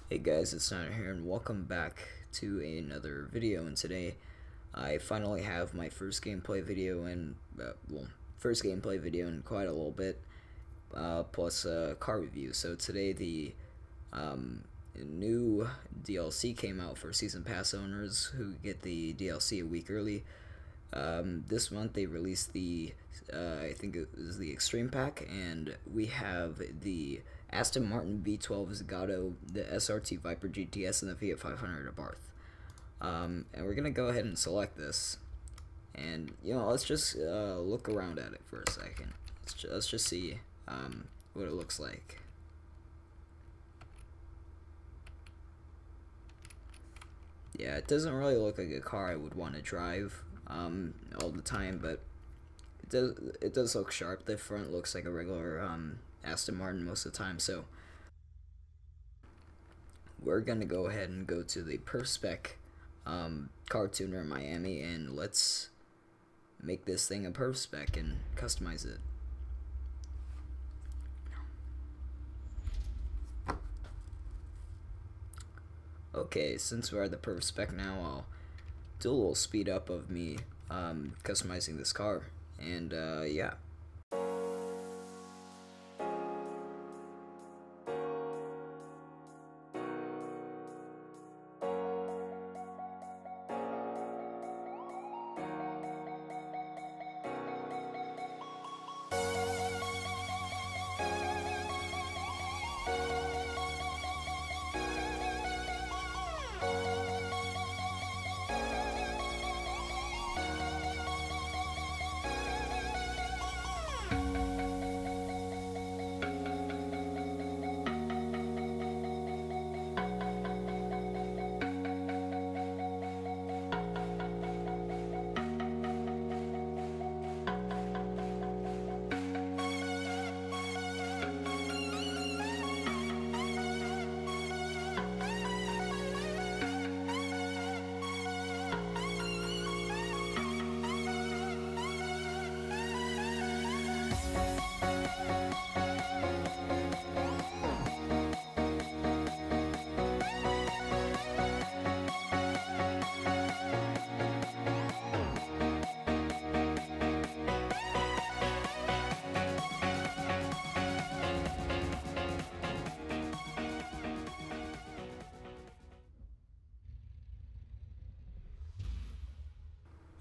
Hey guys, it's Niner here and welcome back to another video, and today I finally have my first gameplay video in quite a little bit, plus a car review. So today the new DLC came out for Season Pass owners who get the DLC a week early. This month they released the, I think it was the Extreme Pack, and we have the Aston Martin V12 Zagato, the SRT Viper GTS, and the Fiat 500 Abarth. And we're going to go ahead and select this. And, let's just look around at it for a second. Let's just see what it looks like. Yeah, it doesn't really look like a car I would want to drive all the time, but it does look sharp. The front looks like a regular Aston Martin most of the time, so we're gonna go ahead and go to the Perf Spec car tuner in Miami, and let's make this thing a Perf Spec and customize it. Okay, since we're at the Perf Spec now, I'll do a little speed up of me customizing this car, and yeah.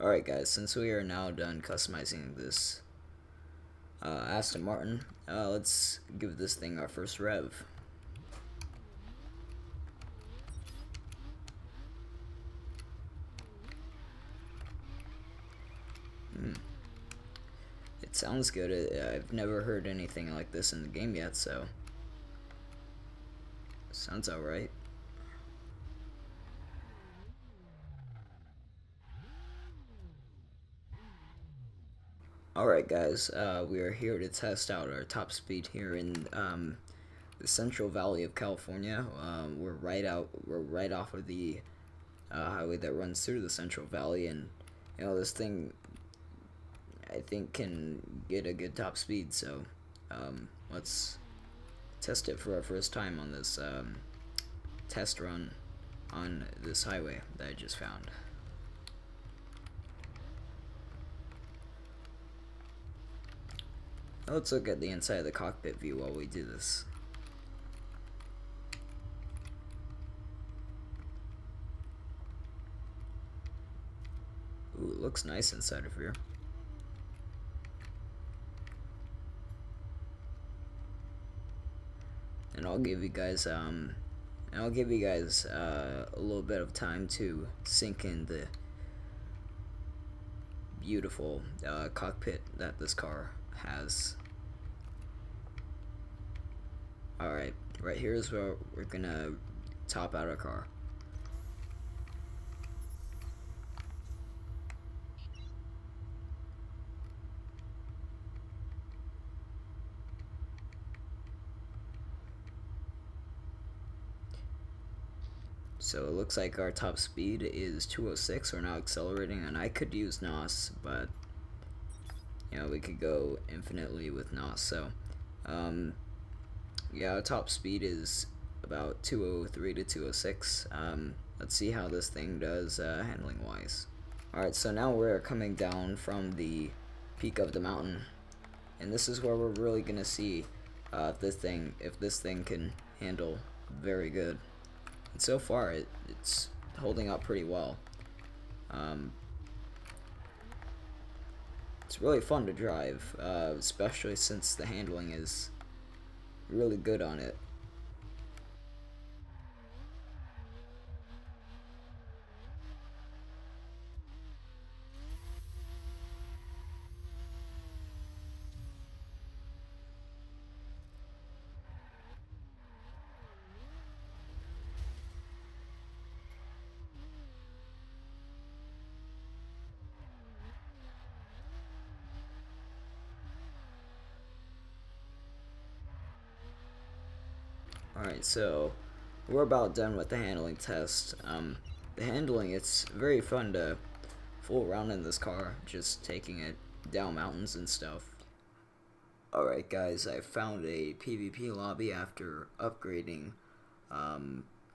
Alright guys, since we are now done customizing this Aston Martin, let's give this thing our first rev. It sounds good. I've never heard anything like this in the game yet, so sounds alright. Alright guys, we are here to test out our top speed here in the Central Valley of California. We're right off of the highway that runs through the Central Valley, and this thing I think can get a good top speed, so let's test it for our first time on this test run on this highway that I just found. Let's look at the inside of the cockpit view while we do this. Ooh, it looks nice inside of here. And I'll give you guys a little bit of time to sink in the beautiful cockpit that this car has. Alright, right here is where we're gonna top out our car. So it looks like our top speed is 206. We're now accelerating, and I could use NOS, but we could go infinitely with NOS. So yeah, our top speed is about 203 to 206. Let's see how this thing does handling wise. Alright, so now we're coming down from the peak of the mountain, and this is where we're really gonna see if this thing can handle very good. And so far it's holding up pretty well. It's really fun to drive, especially since the handling is really good on it. Alright, so we're about done with the handling test. The handling, it's very fun to fool around in this car, just taking it down mountains and stuff. Alright guys, I found a PvP lobby after upgrading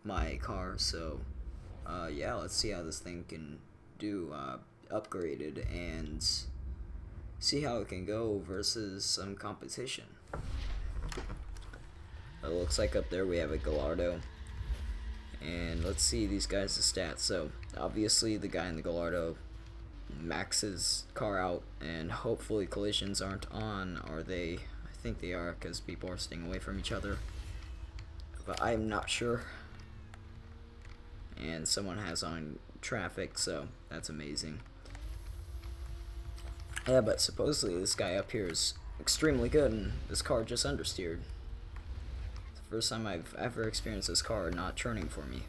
my car, so yeah, let's see how this thing can do upgraded and see how it can go versus some competition. It looks like up there we have a Gallardo, and let's see these guys' stats. So obviously the guy in the Gallardo maxes car out, and hopefully collisions aren't on, or they, I think they are, because people are staying away from each other, but I'm not sure. And someone has on traffic, so that's amazing. Yeah, but supposedly this guy up here is extremely good, and this car just understeered. First time I've ever experienced this car not turning for me.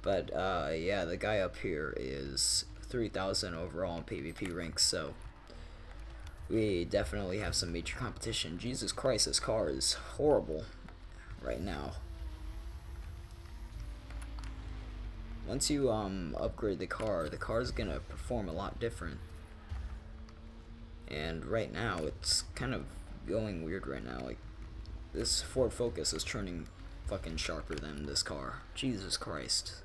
But yeah, the guy up here is 3,000 overall in PvP ranks, so we definitely have some major competition. Jesus Christ, this car is horrible right now. Once you upgrade the car is gonna perform a lot different. And right now it's kind of going weird right now. Like, this Ford Focus is turning fucking sharper than this car. Jesus Christ.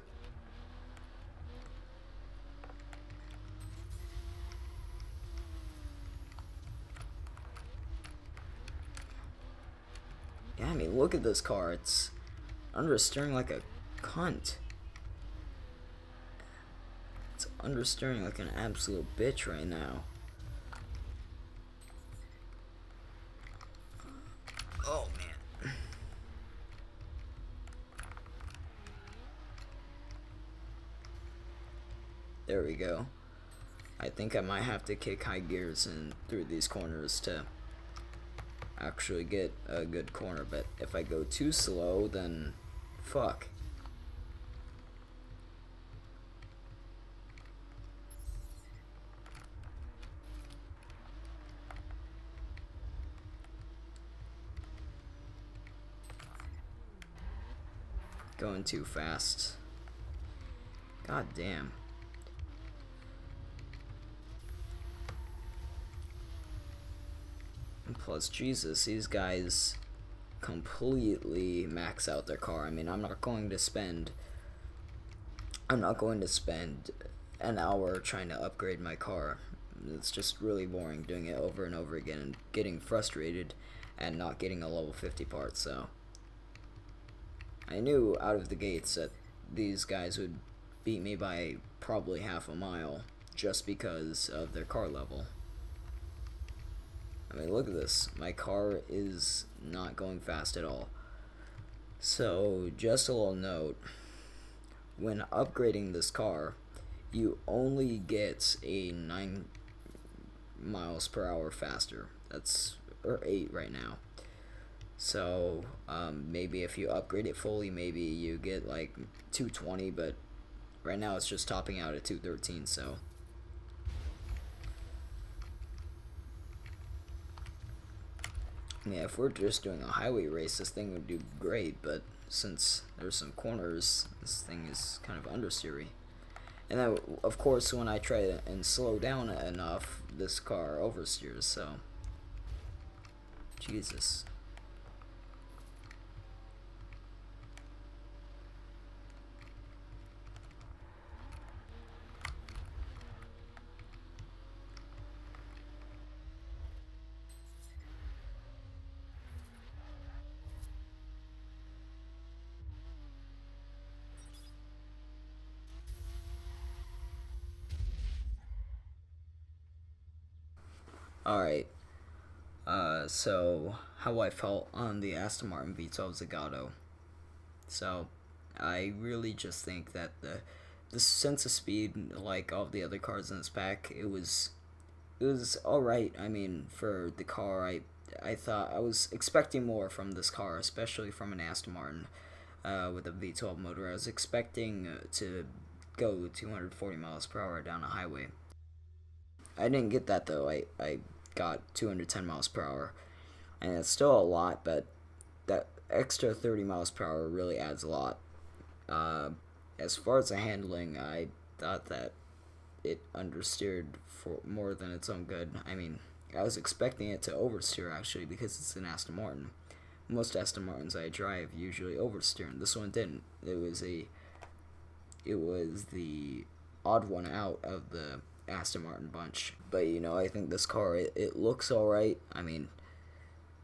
Yeah, I mean, look at this car. It's understeering like a cunt. It's understeering like an absolute bitch right now. Oh, man. There we go. I think I might have to kick high gears in through these corners to actually get a good corner, but if I go too slow, then fuck. Going too fast. God damn. And plus, Jesus, these guys completely max out their car. I mean, I'm not going to spend an hour trying to upgrade my car. It's just really boring doing it over and over again and getting frustrated and not getting a level 50 part, so I knew out of the gates that these guys would beat me by probably half a mile just because of their car level. I mean, look at this. My car is not going fast at all. So, just a little note. When upgrading this car, you only get a 9 miles per hour faster. That's, or 8 right now. So, maybe if you upgrade it fully, maybe you get like 220, but right now it's just topping out at 213, so. Yeah, if we're just doing a highway race, this thing would do great, but since there's some corners, this thing is kind of understeery. And then, of course, when I try to and slow down enough, this car oversteers, so. Jesus. Alright, so how I felt on the Aston Martin V12 Zagato. So, I really just think that the sense of speed, like all the other cars in this pack, it was alright. I mean, for the car, I thought I was expecting more from this car, especially from an Aston Martin with a V12 motor. I was expecting to go 240 miles per hour down a highway. I didn't get that though. I got 210 miles per hour, and it's still a lot, but that extra 30 miles per hour really adds a lot. As far as the handling, I thought that it understeered for more than its own good. I mean, I was expecting it to oversteer actually because it's an Aston Martin. Most Aston Martins I drive usually oversteer, and this one didn't. It was the odd one out of the Aston Martin bunch. But you know, I think this car it looks alright. I mean,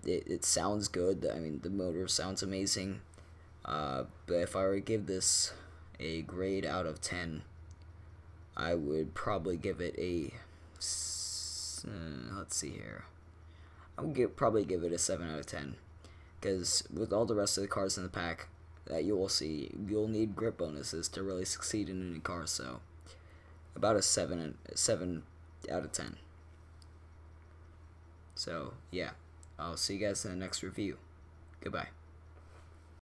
it sounds good. I mean, the motor sounds amazing. But if I were to give this a grade out of 10, I would probably give it a let's see here. I would probably give it a 7 out of 10, because with all the rest of the cars in the pack that you will see, you'll need grip bonuses to really succeed in any car. So about a 7 out of 10. So yeah, I'll see you guys in the next review. Goodbye.